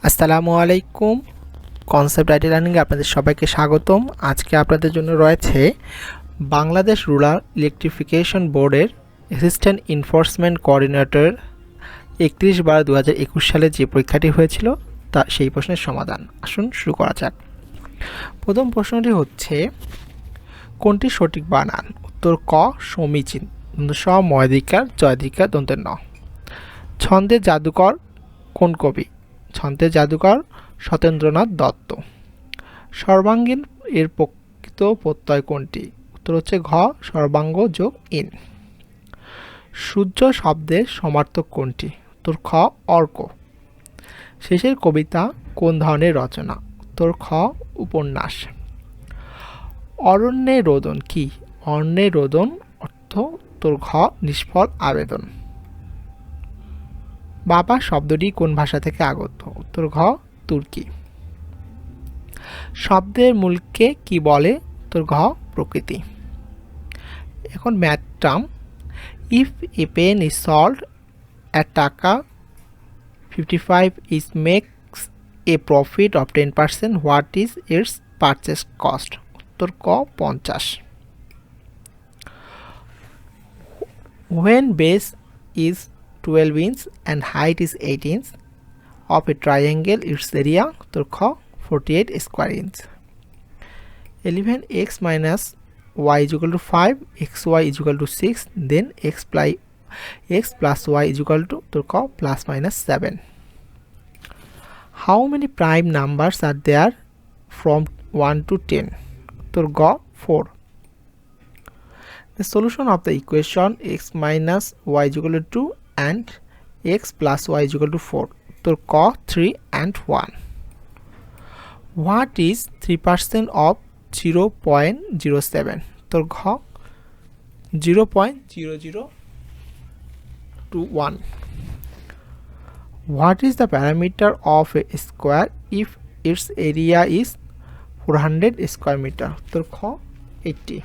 আসসালামু আলাইকুম। Concept IT লার্নিংয়ে আপনাদের সবাইকে স্বাগতম। আজকে আপনাদের জন্য রয়েছে বাংলাদেশ রুরাল ইলেকট্রিফিকেশন বোর্ডের অ্যাসিস্ট্যান্ট এনফোর্সমেন্ট কোঅর্ডিনেটর 31/12/2021 সালে যে পরীক্ষাটি হয়েছিল তা সেই প্রশ্নের সমাধান। আসুন শুরু করা যাক। প্রথম প্রশ্নটি হচ্ছে, কোনটি সঠিক বানান? উত্তর ক সমীচীন, স ময়দিকার জয়দিকার দন্তের ন। ছন্দের জাদুকর কোন কবি? ছন্দের জাদুকর সত্যেন্দ্রনাথ দত্ত। সর্বাঙ্গীন এর প্রকৃত প্রত্যয় কোনটি? উত্তর হচ্ছে ঘ সর্বাঙ্গ যোগ ইন। সূর্য শব্দের সমার্থক কোনটি? উত্তর খ অর্ক। শেষের কবিতা কোন ধরনের রচনা? উত্তর খ উপন্যাস। অরণ্যে রোদন কি? অরণ্যে রোদন অর্থ উত্তর ঘ নিষ্ফল আবেদন। বাবা শব্দটি কোন ভাষা থেকে আগত? উত্তর ঘ তুর্কি। শব্দের মূলকে কি বলে? উত্তর ঘ প্রকৃতি। এখন math term, if a pen is sold at টাকা 55 is makes a profit of 10%, what is its purchase cost? উত্তর ক 50। when base is 12 inch and height is 8 inch of a triangle, its area উত্তর খ 48 square inch। 11x minus y is equal to 5, xy is equal to 6, then x plus y is equal to উত্তর ক plus minus 7। how many prime numbers are there from 1 to 10? উত্তর গ 4। the solution of the equation x minus y is equal to 2 and x plus y is equal to 4, উত্তর ক 3 and 1। what is 3% of 0.07? উত্তর ঘ 0.0021। what is the parameter of a square if its area is 400 square meter? উত্তর খ 80।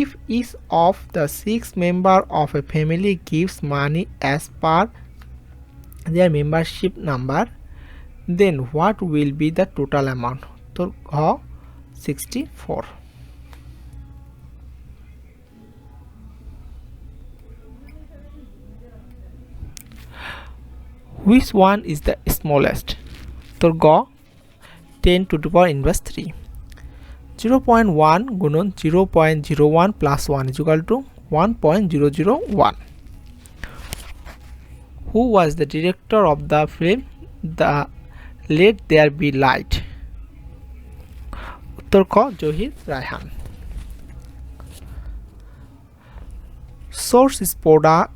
if each of the 6 member of a family gives money as per their membership number, then what will be the total amount? উত্তর ঘ 64। which one is the smallest? উত্তর গ 10 to the power inverse 3। 0.1 গুণন 0.01 plus 1 is equal to 1.001। who was the director of the film the Let There Be Light? উত্তর ক Zahir Raihan. source is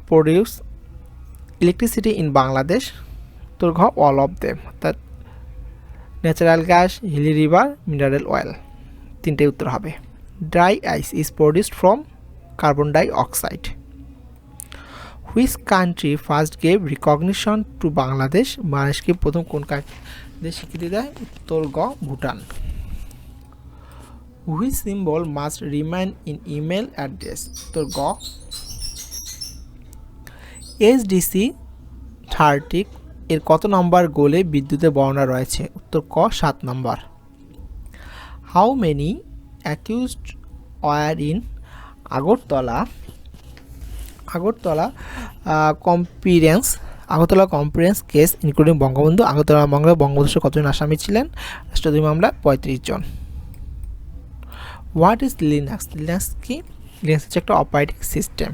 produce electricity in Bangladesh? উত্তর ঘ all of them, অর্থাৎ natural gas, hilly river, mineral oil. তিনটেই উত্তর হবে। Dry ice is produced from carbon dioxide. Which country first gave recognition to Bangladesh? বাংলাদেশকে প্রথম কোন দেশ স্বীকৃতি দেয়? উত্তর গ Bhutan. Which symbol must remain in email address? উত্তর গ SDC 30 এর কত নম্বর গোলে বিদ্যুতের বর্ণনা রয়েছে? উত্তর ক 7 নম্বর। How many accused were in Agartala conspiracy case including Bangabandhu? Agartala মামলায় বঙ্গবন্ধুর কতজন আসামি ছিলেন? রাষ্ট্রদ্রোহী মামলা 35 জন। What is Linux? লিনাক্স কি? লিনাক্স হচ্ছে একটা operating system.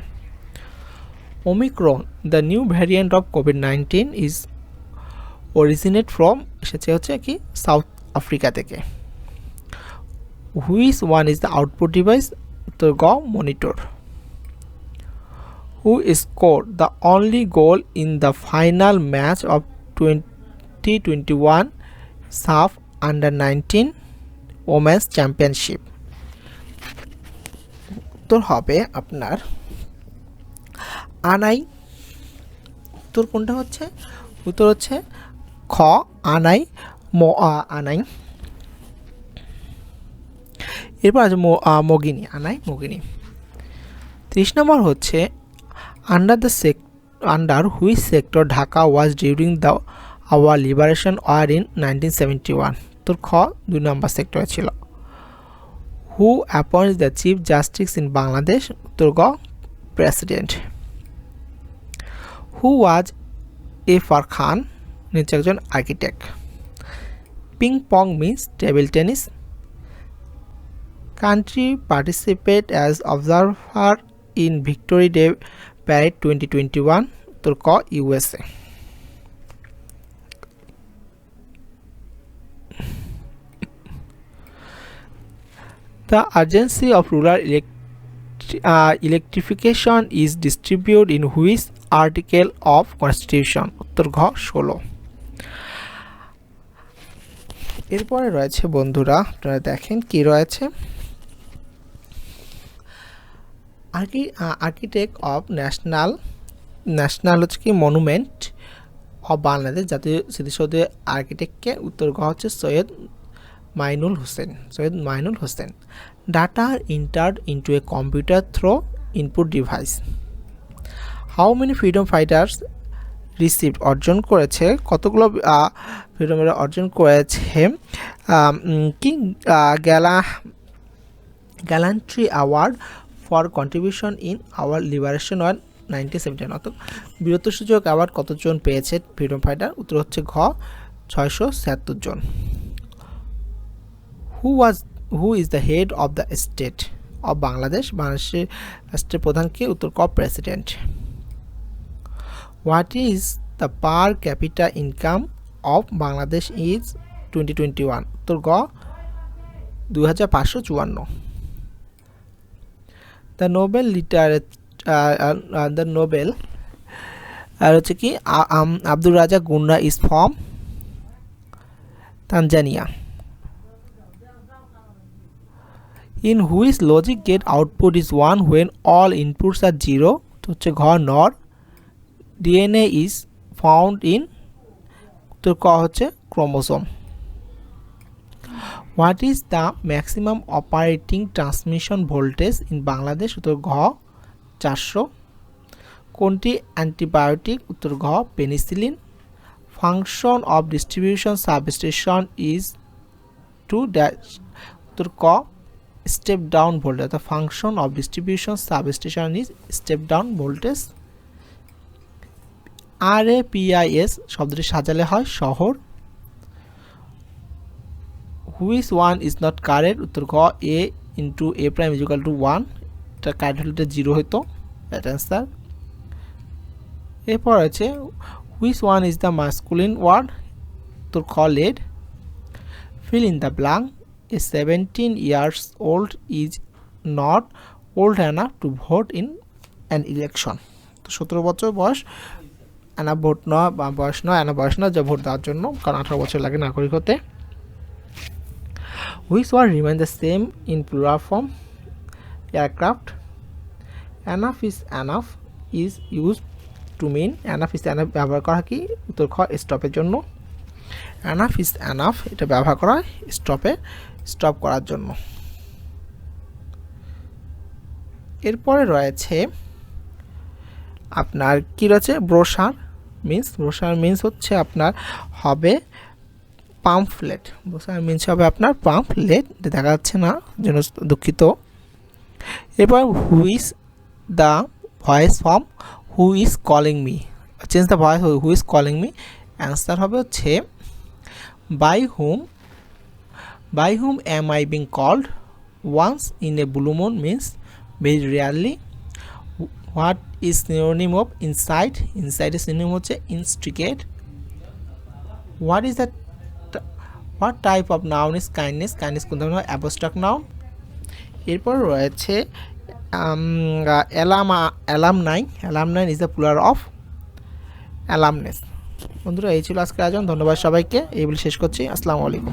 Omicron the new variant of COVID-19 is originate from, এসেছে হচ্ছে কি সাউথ আফ্রিকা থেকে। Which one is the output device? উত্তর গ monitor. who scored the only goal in the final match of 2021 SAF Under-19 Women's Championship? উত্তর হবে আপনার আনাই। উত্তর কোনটা হচ্ছে? উত্তর হচ্ছে খ আনাই আনাই। এরপর আছে মগিনী, আনাই মগিনী। 30 নম্বর হচ্ছে under which sector Dhaka was during the our liberation war in 1971? উত্তর খ 2 নম্বর সেক্টরে ছিল। Who appoints the chief justice in Bangladesh? উত্তর গ president. Who was FR Khan? নিচে একজন architect. Ping pong means table tennis. Country participate as observer in victory day parade 2021? উত্তর ক USA. The urgency of rural electrification is distributed in which article of Constitution? উত্তর ঘ 16। এরপরে রয়েছে বন্ধুরা, আপনারা দেখেন কি রয়েছে। আর্কিটেক্ট অফ ন্যাশনাল হচ্ছে কি মনুমেন্ট অফ বাংলাদেশ, জাতীয় স্মৃতিসৌধের আর্কিটেক্টকে? উত্তর গ হচ্ছে Syed Mainul Hossain. Data entered into a computer through input device. How many freedom fighters received? অর্জন করেছে কতগুলো ফ্রিডম অর্জন করেছে কি gallantry award for contribution in our liberation on 1971? অর্থাৎ বীরত্বসূচক অ্যাওয়ার্ড কতজন পেয়েছে ফ্রিডম ফাইটার? উত্তর হচ্ছে ঘ 676 জন। Who is the head of the state of Bangladesh? বাংলাদেশের রাষ্ট্রের প্রধানকে? উত্তর ক president. What is the per capita income of Bangladesh is 2021? উত্তর গ 2554। দ্য নোবেল আর হচ্ছে কি আব্দুর রাজাক গুন্না is from Tanzania. In which logic gate output is 1 when all inputs are 0? তো হচ্ছে ঘ নর। DNA is found in? উত্তর ক হচ্ছে chromosome. What is the maximum operating transmission voltage in Bangladesh? উত্তর ঘ 400। কোনটি অ্যান্টিবায়োটিক? উত্তর ঘ penicillin. Function of distribution substation is to dash? উত্তর ক step down voltage. The function of distribution substation is step down voltage. RAPIS শব্দটি সাজালে হয় শহর। Which one is not correct? উত্তর ঘ A into A prime is equal to 1। এটা correct হলে এটা 0 হইতো, রাইট অ্যান্সার। এরপর আছে which one is the masculine word? উত্তর খ lad. Fill in the blank. A 17 years old is not old enough to vote in an election? তো 17 বছর বয়স এনা ভোট নয় বা বয়স নয়, এনা বয়স নয় যা ভোট দেওয়ার জন্য, কারণ 18 বছর লাগে নাগরিক হতে। Which word remain the same in plural form? Aircraft. Enough is enough is used to mean? Enough is enough ব্যবহার করা কি? উত্তর খ স্টপের জন্য। Enough is enough এটা ব্যবহার করা হয় স্টপ করার জন্য। এরপরে রয়েছে আপনার কি রয়েছে ব্রোশার মিন্স হচ্ছে আপনার হবে পাম্পলেট। ব্রোশার মিন্স হবে আপনার পাম্পলেট, দেখা যাচ্ছে না জন্য দুঃখিত। এরপর which the voice from who is calling me? Change the voice who is calling me. Answer হবে হচ্ছে by whom am I being called? Once in a blue moon means very rarely. What is synonym of inside? Inside is synonym হচ্ছে instigate. What type of noun is kindness? Kindness কোন ধরনের abstract noun? এরপর রয়েছে alumni is the plural of alumnus। বন্ধুরা এই ছিল আজকের আয়োজন। ধন্যবাদ সবাইকে, এই বলে শেষ করছি। আসসালামু আলাইকুম।